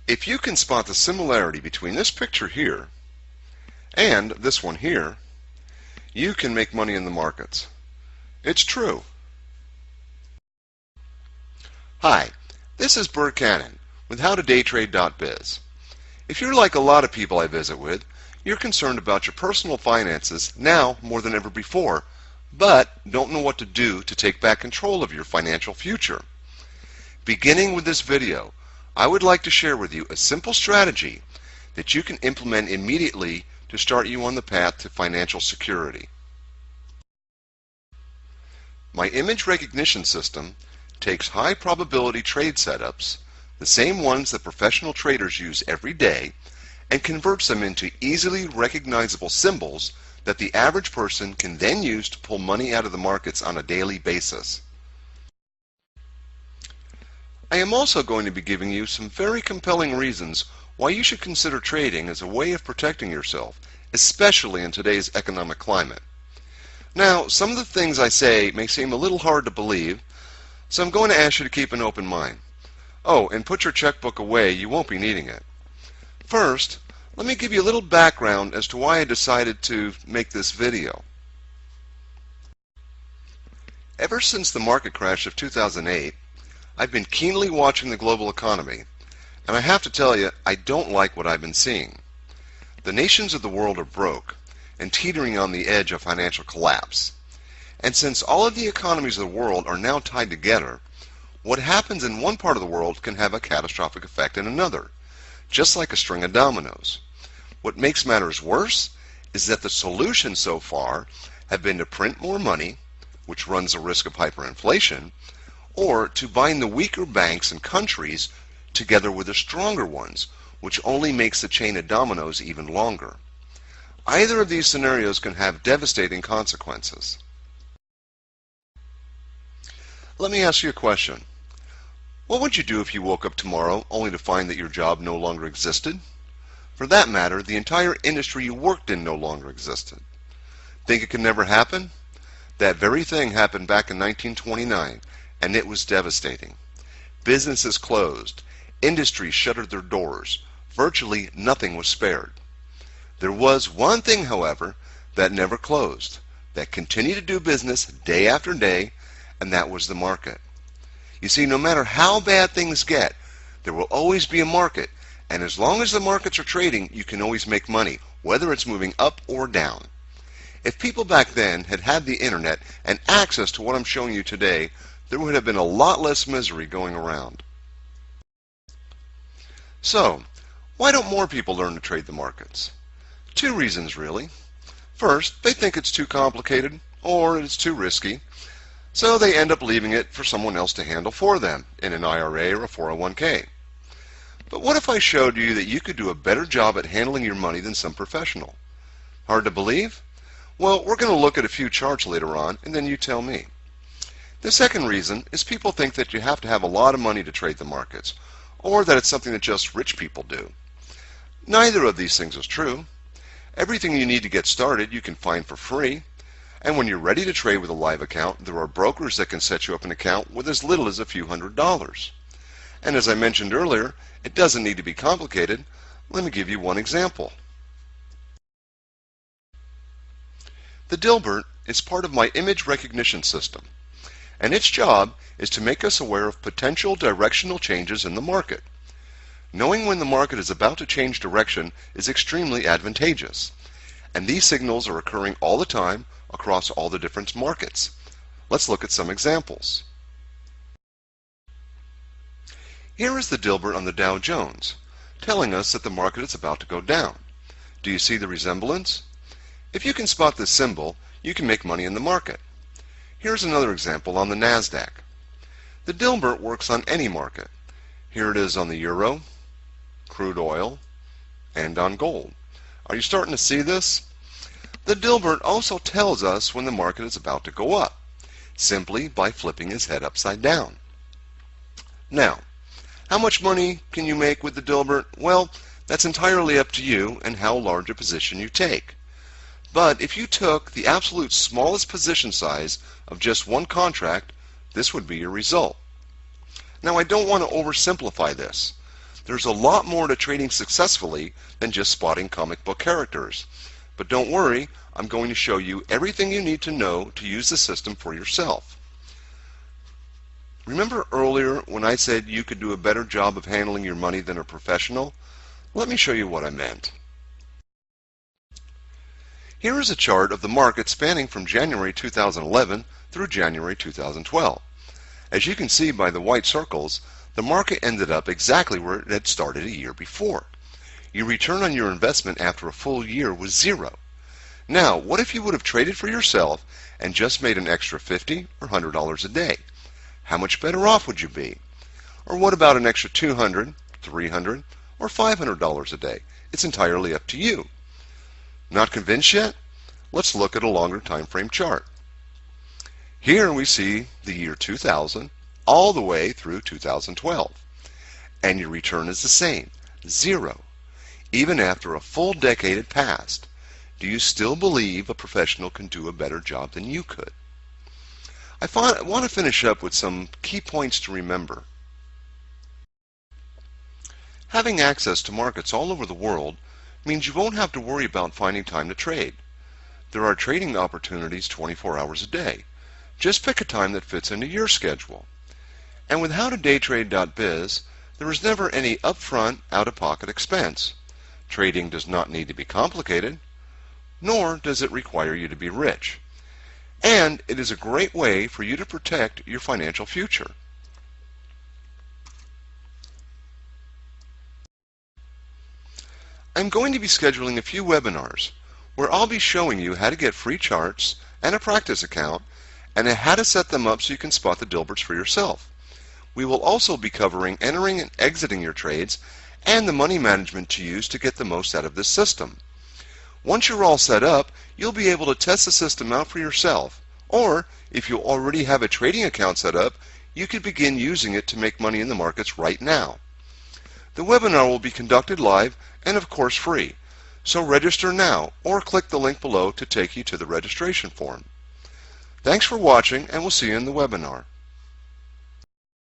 If you can spot the similarity between this picture here and this one here, you can make money in the markets. It's true. Hi, this is Bert Cannon with howtodaytrade.biz. If you're like a lot of people I visit with, you're concerned about your personal finances now more than ever before, but don't know what to do to take back control of your financial future. Beginning with this video, I would like to share with you a simple strategy that you can implement immediately to start you on the path to financial security. My image recognition system takes high probability trade setups, the same ones that professional traders use every day, and converts them into easily recognizable symbols that the average person can then use to pull money out of the markets on a daily basis. I am also going to be giving you some very compelling reasons why you should consider trading as a way of protecting yourself, especially in today's economic climate. Now, some of the things I say may seem a little hard to believe, so I'm going to ask you to keep an open mind. Oh, and put your checkbook away, you won't be needing it. First, let me give you a little background as to why I decided to make this video. Ever since the market crash of 2008, I've been keenly watching the global economy, and I have to tell you, I don't like what I've been seeing. The nations of the world are broke and teetering on the edge of financial collapse. And since all of the economies of the world are now tied together, what happens in one part of the world can have a catastrophic effect in another, just like a string of dominoes. What makes matters worse is that the solutions so far have been to print more money, which runs the risk of hyperinflation, or to bind the weaker banks and countries together with the stronger ones, which only makes the chain of dominoes even longer. Either of these scenarios can have devastating consequences. Let me ask you a question. What would you do if you woke up tomorrow only to find that your job no longer existed? For that matter, the entire industry you worked in no longer existed. Think it could never happen? That very thing happened back in 1929, and it was devastating. Businesses closed. Industries shuttered their doors. Virtually nothing was spared. There was one thing, however, that never closed, that continued to do business day after day, and that was the market. You see, no matter how bad things get, there will always be a market, and as long as the markets are trading, you can always make money, whether it's moving up or down. If people back then had had the internet and access to what I'm showing you today, there would have been a lot less misery going around. So, why don't more people learn to trade the markets? Two reasons, really. First, they think it's too complicated or it's too risky, so they end up leaving it for someone else to handle for them in an IRA or a 401k. But what if I showed you that you could do a better job at handling your money than some professional? Hard to believe? Well, we're going to look at a few charts later on, and then you tell me. The second reason is people think that you have to have a lot of money to trade the markets, or that it's something that just rich people do. Neither of these things is true. Everything you need to get started you can find for free, and when you're ready to trade with a live account, there are brokers that can set you up an account with as little as a few $100s. And as I mentioned earlier, it doesn't need to be complicated. Let me give you one example. The Dilbert is part of my image recognition system, and its job is to make us aware of potential directional changes in the market. Knowing when the market is about to change direction is extremely advantageous, and these signals are occurring all the time across all the different markets. Let's look at some examples. Here is the Dilbert on the Dow Jones, telling us that the market is about to go down. Do you see the resemblance? If you can spot this symbol, you can make money in the market. Here's another example on the NASDAQ. The Dilbert works on any market. Here it is on the euro, crude oil, and on gold. Are you starting to see this? The Dilbert also tells us when the market is about to go up, simply by flipping his head upside down. Now, how much money can you make with the Dilbert? Well, that's entirely up to you and how large a position you take. But if you took the absolute smallest position size of just one contract, this would be your result. Now, I don't want to oversimplify this. There's a lot more to trading successfully than just spotting comic book characters. But don't worry, I'm going to show you everything you need to know to use the system for yourself. Remember earlier when I said you could do a better job of handling your money than a professional? Let me show you what I meant. Here is a chart of the market spanning from January 2011 through January 2012. As you can see by the white circles, the market ended up exactly where it had started a year before. Your return on your investment after a full year was zero. Now, what if you would have traded for yourself and just made an extra $50 or $100 a day? How much better off would you be? Or what about an extra $200, $300, or $500 a day? It's entirely up to you. Not convinced yet? Let's look at a longer time frame chart. Here we see the year 2000 all the way through 2012. And your return is the same, zero. Even after a full decade had passed, do you still believe a professional can do a better job than you could? I want to finish up with some key points to remember. Having access to markets all over the world means you won't have to worry about finding time to trade. There are trading opportunities 24 hours a day. Just pick a time that fits into your schedule. And with howtodaytrade.biz, there is never any upfront, out-of-pocket expense. Trading does not need to be complicated, nor does it require you to be rich. And it is a great way for you to protect your financial future. I'm going to be scheduling a few webinars where I'll be showing you how to get free charts and a practice account and how to set them up so you can spot the Dilberts for yourself. We will also be covering entering and exiting your trades and the money management to use to get the most out of this system. Once you're all set up, you'll be able to test the system out for yourself, or if you already have a trading account set up, you could begin using it to make money in the markets right now. The webinar will be conducted live and of course free, so register now or click the link below to take you to the registration form. Thanks for watching, and we'll see you in the webinar.